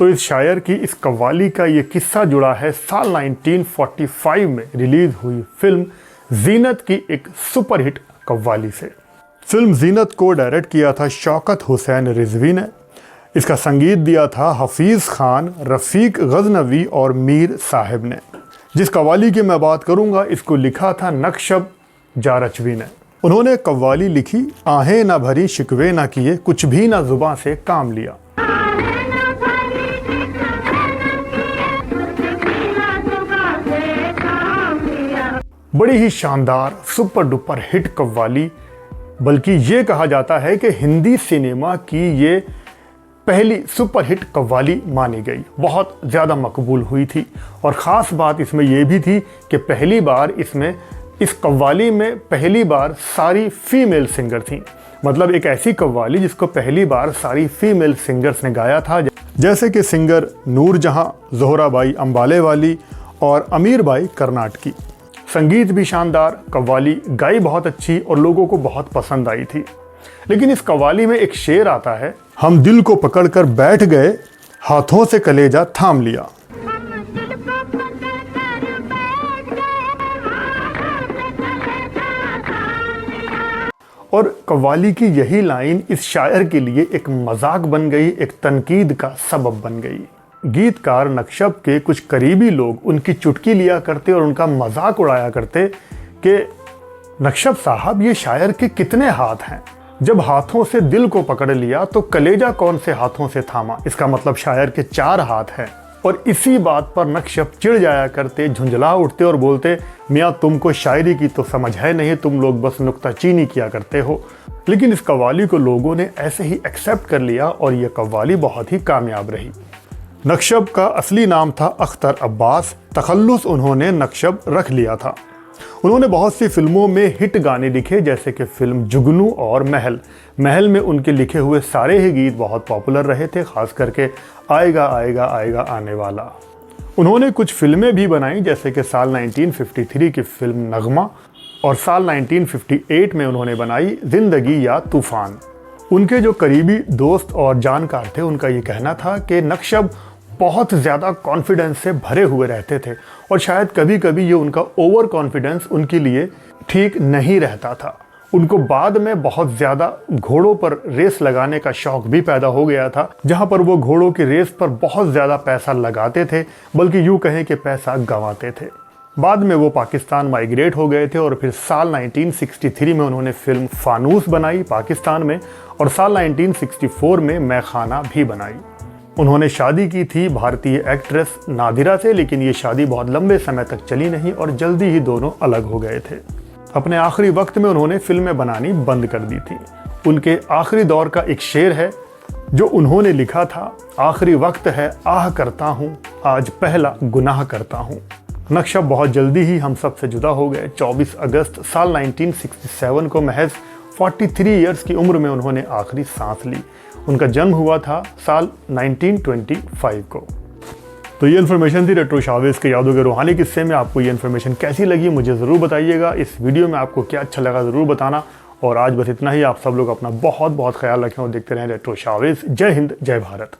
तो इस शायर की इस कव्वाली का ये किस्सा जुड़ा है साल 1945 में रिलीज हुई फिल्म जीनत की एक सुपरहिट कव्वाली से। फिल्म जीनत को डायरेक्ट किया था शौकत हुसैन रिजवी ने। इसका संगीत दिया था हफीज़ खान, रफ़ीक गज़नवी और मीर साहिब ने। जिस कव्वाली की मैं बात करूंगा इसको लिखा था नक्शब जारचवी ने। उन्होंने कव्वाली लिखी, आहें ना भरी शिकवे ना किए, कुछ भी ना जुबां से काम लिया। बड़ी ही शानदार सुपर डुपर हिट कव्वाली, बल्कि ये कहा जाता है कि हिंदी सिनेमा की ये पहली सुपरहिट कव्वाली मानी गई। बहुत ज़्यादा मकबूल हुई थी और ख़ास बात इसमें यह भी थी कि पहली बार इस कव्वाली में पहली बार सारी फीमेल सिंगर थीं। मतलब एक ऐसी कव्वाली जिसको पहली बार सारी फीमेल सिंगर्स ने गाया था, जैसे कि सिंगर नूरजहां, ज़ोहराबाई अंबाले वाली और अमीर बाई कर्नाटकी। संगीत भी शानदार, कव्वाली गाई बहुत अच्छी और लोगों को बहुत पसंद आई थी। लेकिन इस कव्वाली में एक शेर आता है, हम दिल को पकड़कर बैठ गए, हाथों से कलेजा थाम लिया। और कव्वाली की यही लाइन इस शायर के लिए एक मजाक बन गई, एक तनकीद का सबब बन गई। गीतकार नक्शब के कुछ करीबी लोग उनकी चुटकी लिया करते और उनका मजाक उड़ाया करते कि नक्शब साहब ये शायर के कितने हाथ हैं, जब हाथों से दिल को पकड़ लिया तो कलेजा कौन से हाथों से थामा। इसका मतलब शायर के 4 हाथ हैं। और इसी बात पर नक्शब चिढ़ जाया करते, झुंझला उठते और बोलते, मियाँ तुमको शायरी की तो समझ है नहीं, तुम लोग बस नुक्ताचीनी किया करते हो। लेकिन इस कव्वाली को लोगों ने ऐसे ही एक्सेप्ट कर लिया और यह कव्वाली बहुत ही कामयाब रही। नक्शब का असली नाम था अख्तर अब्बास, तखल्लुस उन्होंने नक्शब रख लिया था। उन्होंने बहुत सी फिल्मों में हिट गाने लिखे, जैसे कि फिल्म जुगनू और महल। महल में उनके लिखे हुए सारे ही गीत बहुत पॉपुलर रहे थे, खास करके आएगा आएगा आएगा आने वाला। उन्होंने कुछ फिल्में भी बनाई, जैसे कि साल 1953 की फिल्म नगमा और साल 1958 में उन्होंने बनाई जिंदगी या तूफान। उनके जो करीबी दोस्त और जानकार थे उनका ये कहना था कि नक्शब बहुत ज़्यादा कॉन्फिडेंस से भरे हुए रहते थे और शायद कभी कभी ये उनका ओवर कॉन्फिडेंस उनके लिए ठीक नहीं रहता था। उनको बाद में बहुत ज़्यादा घोड़ों पर रेस लगाने का शौक़ भी पैदा हो गया था, जहाँ पर वो घोड़ों की रेस पर बहुत ज़्यादा पैसा लगाते थे, बल्कि यूँ कहें कि पैसा गंवाते थे। बाद में वो पाकिस्तान माइग्रेट हो गए थे और फिर साल 1963 में उन्होंने फिल्म फानूस बनाई पाकिस्तान में और साल 1964 में मैं खाना भी बनाई। उन्होंने शादी की थी भारतीय एक्ट्रेस नादिरा से, लेकिन ये शादी बहुत लंबे समय तक चली नहीं और जल्दी ही दोनों अलग हो गए थे। अपने आखिरी वक्त में उन्होंने फिल्में बनानी बंद कर दी थी। उनके आखिरी दौर का एक शेर है जो उन्होंने लिखा था, आखिरी वक्त है आह करता हूँ, आज पहला गुनाह करता हूँ। नक्शब बहुत जल्दी ही हम सब से जुदा हो गए। 24 अगस्त साल 1967 को महज 43 इयर्स की उम्र में उन्होंने आखिरी सांस ली। उनका जन्म हुआ था साल 1925 को। तो ये इन्फॉर्मेशन थी रेट्रो शावेज़ के यादों के रूहानी किस्से में। आपको ये इन्फॉर्मेशन कैसी लगी मुझे ज़रूर बताइएगा। इस वीडियो में आपको क्या अच्छा लगा ज़रूर बताना। और आज बस इतना ही। आप सब लोग अपना बहुत बहुत ख्याल रखें और देखते रहें रेट्रो शावेज़। जय हिंद, जय भारत।